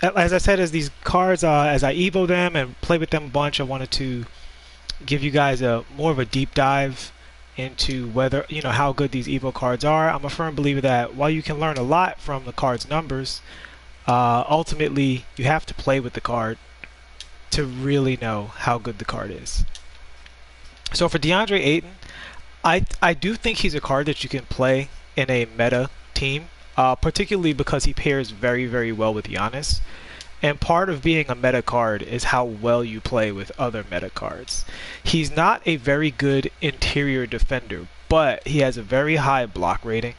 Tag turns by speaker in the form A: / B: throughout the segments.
A: as I said, as these cards, as I evo them and play with them a bunch, I wanted to give you guys a more of a deep dive into whether how good these evo cards are. I'm a firm believer that while you can learn a lot from the card's numbers, ultimately you have to play with the card to really know how good the card is. So for DeAndre Ayton, I do think he's a card that you can play in a meta team, particularly because he pairs very, very well with Giannis. And part of being a meta card is how well you play with other meta cards. He's not a very good interior defender, but he has a very high block rating.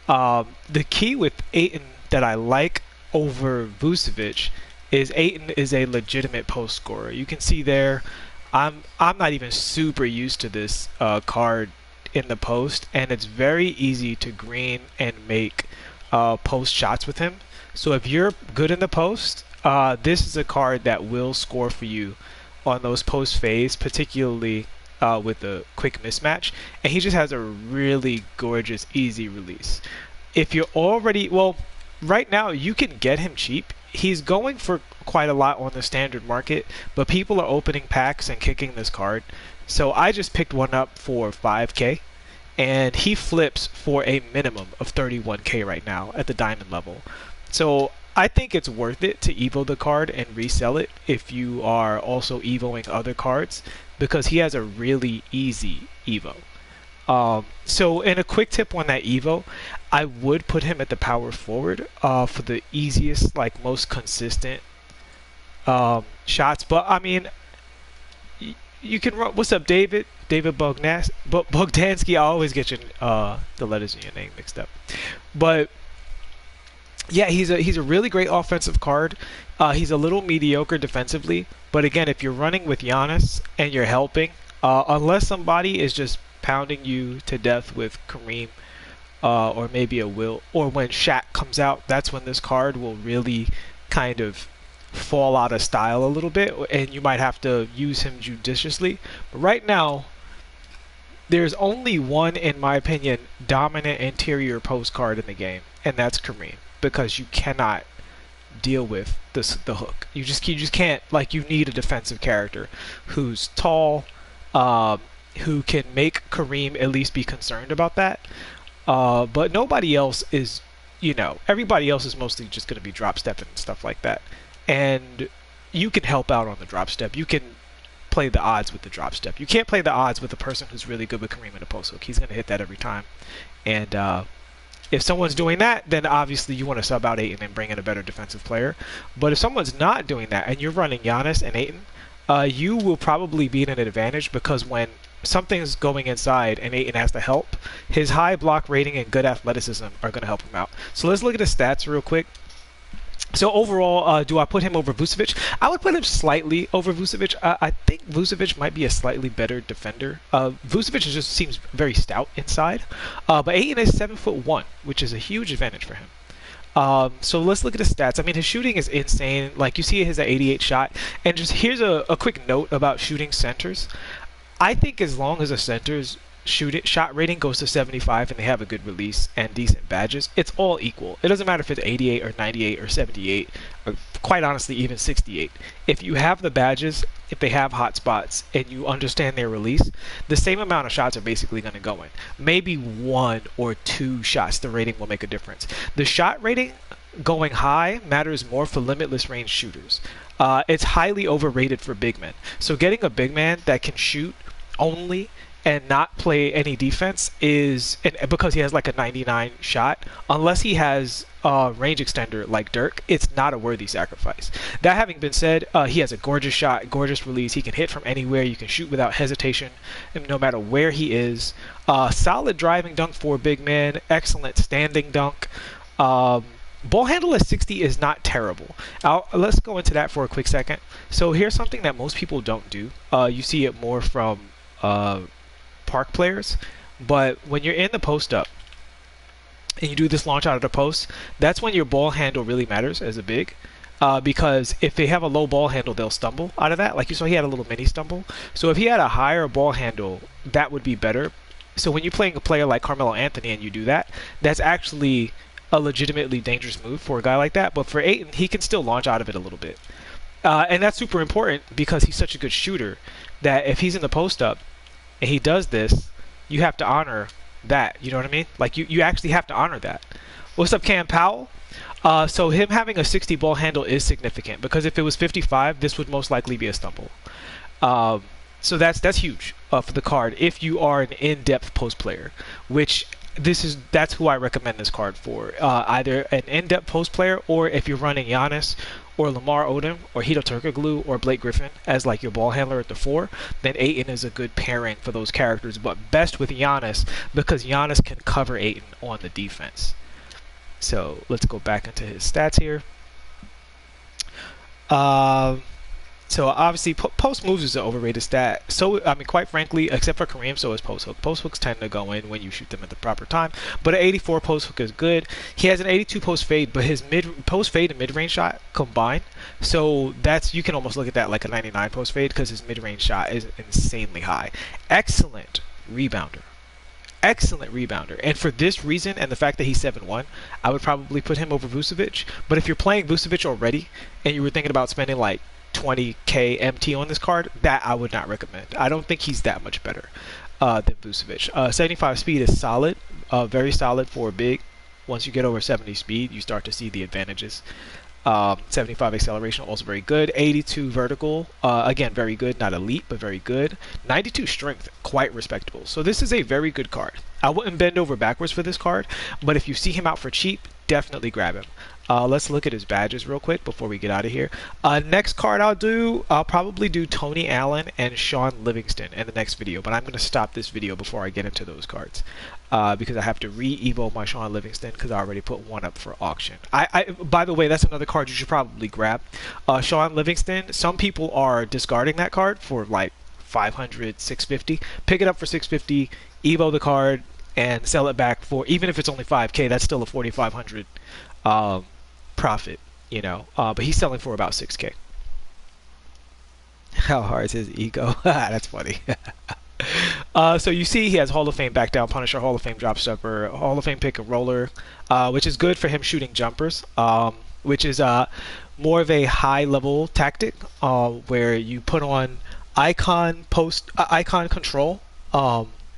A: The key with Ayton that I like over Vucevic is Ayton is a legitimate post scorer. You can see there, I'm not even super used to this card in the post, and it's very easy to green and make post shots with him. So if you're good in the post, this is a card that will score for you on those post fades, particularly with the quick mismatch. And he just has a really gorgeous, easy release. If you're already, well, right now you can get him cheap. He's going for quite a lot on the standard market, but people are opening packs and kicking this card. So I just picked one up for 5K, and he flips for a minimum of 31K right now at the diamond level. So I think it's worth it to evo the card and resell it if you are also evoing other cards, because he has a really easy evo. So in a quick tip on that evo, I would put him at the power forward for the easiest, like most consistent shots. But I mean, you can run. What's up, David? David Bogdansky. I always get the letters in your name mixed up. But yeah, he's a really great offensive card. He's a little mediocre defensively, but again, if you're running with Giannis and you're helping, unless somebody is just pounding you to death with Kareem, or maybe a Will, or when Shaq comes out, that's when this card will really kind of fall out of style a little bit, and you might have to use him judiciously. But right now, there's only one, in my opinion, dominant interior post card in the game, and that's Kareem, because you cannot deal with the hook. You just can't. Like, you need a defensive character who's tall, who can make Kareem at least be concerned about that. But nobody else is, everybody else is mostly just going to be drop stepping and stuff like that. And you can help out on the drop step. You can play the odds with the drop step. You can't play the odds with a person who's really good with Kareem in a post hook. He's going to hit that every time. And if someone's doing that, then obviously you want to sub out Ayton and bring in a better defensive player. But if someone's not doing that and you're running Giannis and Ayton, you will probably be in an advantage, because when something's going inside and Ayton has to help, his high block rating and good athleticism are going to help him out. So let's look at his stats real quick. So overall, do I put him over Vucevic? I would put him slightly over Vucevic. I think Vucevic might be a slightly better defender. Vucevic just seems very stout inside. But Ayton is 7'1", which is a huge advantage for him. So let's look at his stats. I mean, his shooting is insane. Like, you see his 88 shot. And just here's a quick note about shooting centers. I think as long as a center's shot rating goes to 75 and they have a good release and decent badges, it's all equal. It doesn't matter if it's 88 or 98 or 78, or quite honestly even 68. If you have the badges, if they have hot spots, and you understand their release, the same amount of shots are basically going to go in. Maybe 1 or 2 shots, the rating will make a difference. The shot rating going high matters more for limitless range shooters. It's highly overrated for big men. So getting a big man that can shoot only and not play any defense is, and because he has like a 99 shot, unless he has a range extender like Dirk, it's not a worthy sacrifice. That having been said, he has a gorgeous shot, gorgeous release. He can hit from anywhere. You can shoot without hesitation, no matter where he is. Solid driving dunk for a big man. Excellent standing dunk. Ball handle at 60 is not terrible. Let's go into that for a quick second. So here's something that most people don't do. You see it more from park players, but when you're in the post up and you do this launch out of the post, that's when your ball handle really matters as a big, because if they have a low ball handle, they'll stumble out of that. Like you saw, he had a little mini stumble. So if he had a higher ball handle, that would be better. So when you're playing a player like Carmelo Anthony and you do that, that's actually a legitimately dangerous move for a guy like that. But for Ayton, he can still launch out of it a little bit. And that's super important because he's such a good shooter that if he's in the post up and he does this, you have to honor that. You know what I mean? Like, you actually have to honor that. What's up, Cam Powell? So him having a 60 ball handle is significant because if it was 55, this would most likely be a stumble. So that's huge for the card if you are an in-depth post player, which that's who I recommend this card for. Either an in-depth post player, or if you're running Giannis or Lamar Odom or Hito Turkoglu or Blake Griffin as like your ball handler at the 4, then Ayton is a good pairing for those characters, but best with Giannis because Giannis can cover Ayton on the defense. So let's go back into his stats here. So obviously, post moves is an overrated stat. So, I mean, quite frankly, except for Kareem, so is post hook. Post hooks tend to go in when you shoot them at the proper time. But an 84 post hook is good. He has an 82 post fade, but his post fade and mid range shot combined. So you can almost look at that like a 99 post fade because his mid range shot is insanely high. Excellent rebounder. Excellent rebounder. And for this reason and the fact that he's 7'1", I would probably put him over Vucevic. But if you're playing Vucevic already and you were thinking about spending like 20k MT on this card, that I would not recommend. I don't think he's that much better than Vucevic. 75 speed is solid, very solid for a big. Once you get over 70 speed, you start to see the advantages. 75 acceleration, also very good. 82 vertical, again, very good. Not elite, but very good. 92 strength, quite respectable. So this is a very good card. I wouldn't bend over backwards for this card, but if you see him out for cheap, definitely grab him. Let's look at his badges real quick before we get out of here. Next card I'll probably do Tony Allen and Sean Livingston in the next video, but I'm going to stop this video before I get into those cards because I have to re-evo my Sean Livingston because I already put one up for auction. By the way, that's another card you should probably grab. Sean Livingston, some people are discarding that card for like 500, 650. Pick it up for 650, evo the card, and sell it back for, even if it's only 5k, that's still a 4,500 profit, you know, but he's selling for about 6k. How hard is his ego? That's funny. So you see he has Hall of Fame back down Punisher, Hall of Fame drop stepper, Hall of Fame pick and roller, which is good for him shooting jumpers, which is more of a high level tactic where you put on icon control,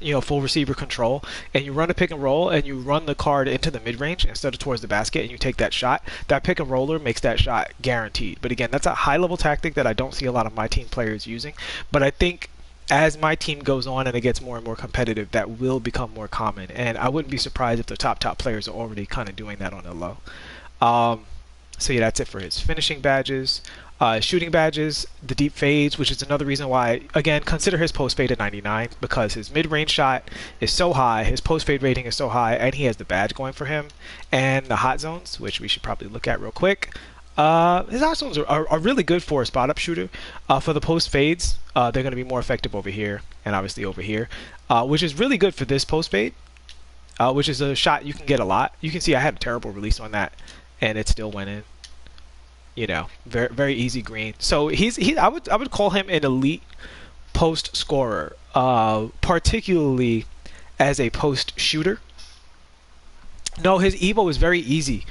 A: you know, full receiver control, and you run a pick and roll and you run the card into the mid-range instead of towards the basket and you take that shot. That pick and roller makes that shot guaranteed. But again, that's a high level tactic that I don't see a lot of my team players using, but I think as my team goes on and it gets more and more competitive, that will become more common, and I wouldn't be surprised if the top players are already kind of doing that on the low. So yeah, that's it for his finishing badges. Shooting badges, the deep fades, which is another reason why, again, consider his post fade at 99 because his mid-range shot is so high, his post fade rating is so high, and he has the badge going for him. And the hot zones, which we should probably look at real quick. His hot zones are really good for a spot up shooter. For the post fades, they're going to be more effective over here and obviously over here, which is really good for this post fade, which is a shot you can get a lot. You can see I had a terrible release on that, and it still went in. You know, very very easy green. So I would call him an elite post scorer, particularly as a post shooter. No, his evo is very easy,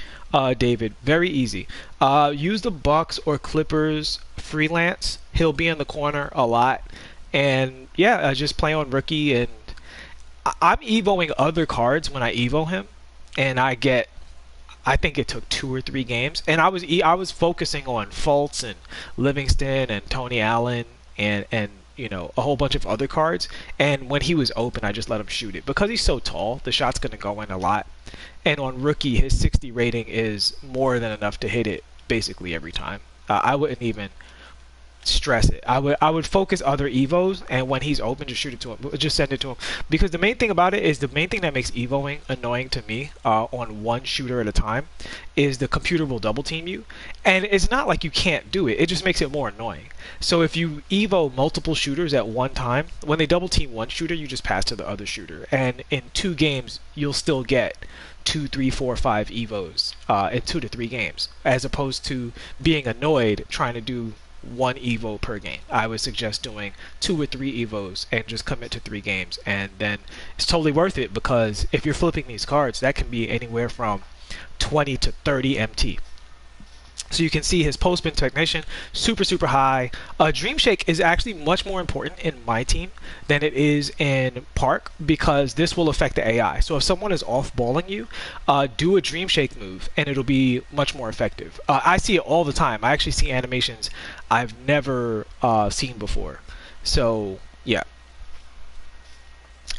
A: David. Very easy. Use the Bucks or Clippers freelance. He'll be in the corner a lot, and yeah, just play on rookie. And I'm evoing other cards when I evo him, and I think it took 2 or 3 games, and I was focusing on Fultz and Livingston and Tony Allen and you know, a whole bunch of other cards. And when he was open, I just let him shoot it because he's so tall. The shot's gonna go in a lot, and on rookie, his 60 rating is more than enough to hit it basically every time. I wouldn't even stress it. I would focus other evos, and when he's open, just shoot it to him, just send it to him, because the main thing about it is, the main thing that makes evoing annoying to me on one shooter at a time is the computer will double team you, and it's not like you can't do it, it just makes it more annoying. So if you evo multiple shooters at one time, when they double team one shooter, you just pass to the other shooter, and in 2 games you'll still get 2, 3, 4, 5 evos in 2 to 3 games, as opposed to being annoyed trying to do 1 evo per game. I would suggest doing 2 or 3 evos and just commit to 3 games, and then it's totally worth it, because if you're flipping these cards, that can be anywhere from 20 to 30 MT. So you can see his post spin technician, super high. Dream Shake is actually much more important in MyTeam than it is in Park, because this will affect the AI. So if someone is off balling you, do a Dream Shake move and it'll be much more effective. I see it all the time. I actually see animations I've never seen before. So yeah.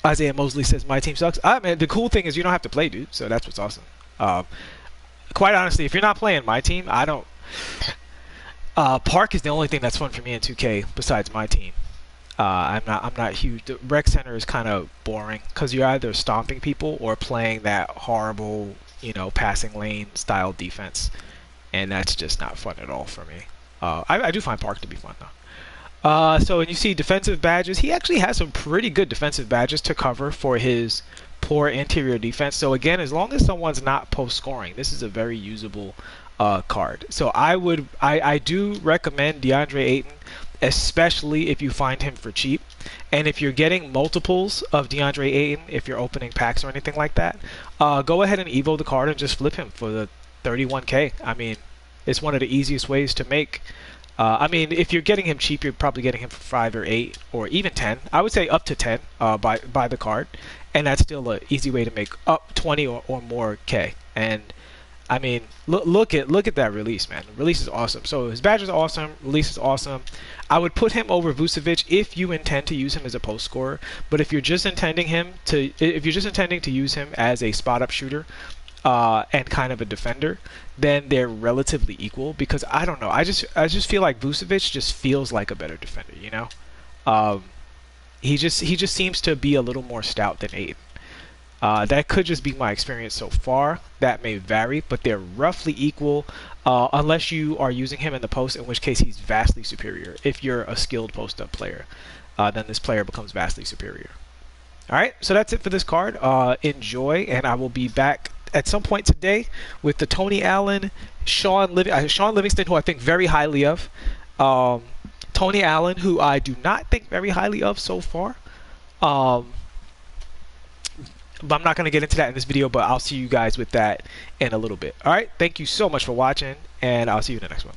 A: Isaiah Mosley says my team sucks. Man, the cool thing is you don't have to play, dude. So that's what's awesome. Quite honestly, if you're not playing MyTeam, I don't. Park is the only thing that's fun for me in 2K besides MyTeam. I'm not huge. The rec center is kind of boring because you're either stomping people or playing that horrible, passing lane style defense, and that's just not fun at all for me. I do find Park to be fun though. So when you see defensive badges, he actually has some pretty good defensive badges to cover for his poor interior defense. So again, as long as someone's not post scoring, this is a very usable card. So I do recommend DeAndre Ayton, especially if you find him for cheap. And if you're getting multiples of DeAndre Ayton, if you're opening packs or anything like that, go ahead and EVO the card and just flip him for the 31K. I mean, it's one of the easiest ways to make. I mean, if you're getting him cheap, you're probably getting him for 5 or 8 or even 10. I would say up to 10 by the card, and that's still an easy way to make up 20 or more K. And I mean, look at that release, man. The release is awesome. So his badge is awesome, release is awesome. I would put him over Vucevic if you intend to use him as a post scorer. But if you're just intending to use him as a spot up shooter, and kind of a defender, then they're relatively equal, because I don't know. I just feel like Vucevic just feels like a better defender, He just seems to be a little more stout than Ayton. That could just be my experience so far. That may vary, but they're roughly equal, unless you are using him in the post, in which case he's vastly superior. If you're a skilled post-up player, then this player becomes vastly superior. All right, so that's it for this card. Enjoy, and I will be back at some point today with the Tony Allen, Sean Livingston, who I think very highly of. Tony Allen, who I do not think very highly of so far. But I'm not going to get into that in this video, but I'll see you guys with that in a little bit. All right, thank you so much for watching, and I'll see you in the next one.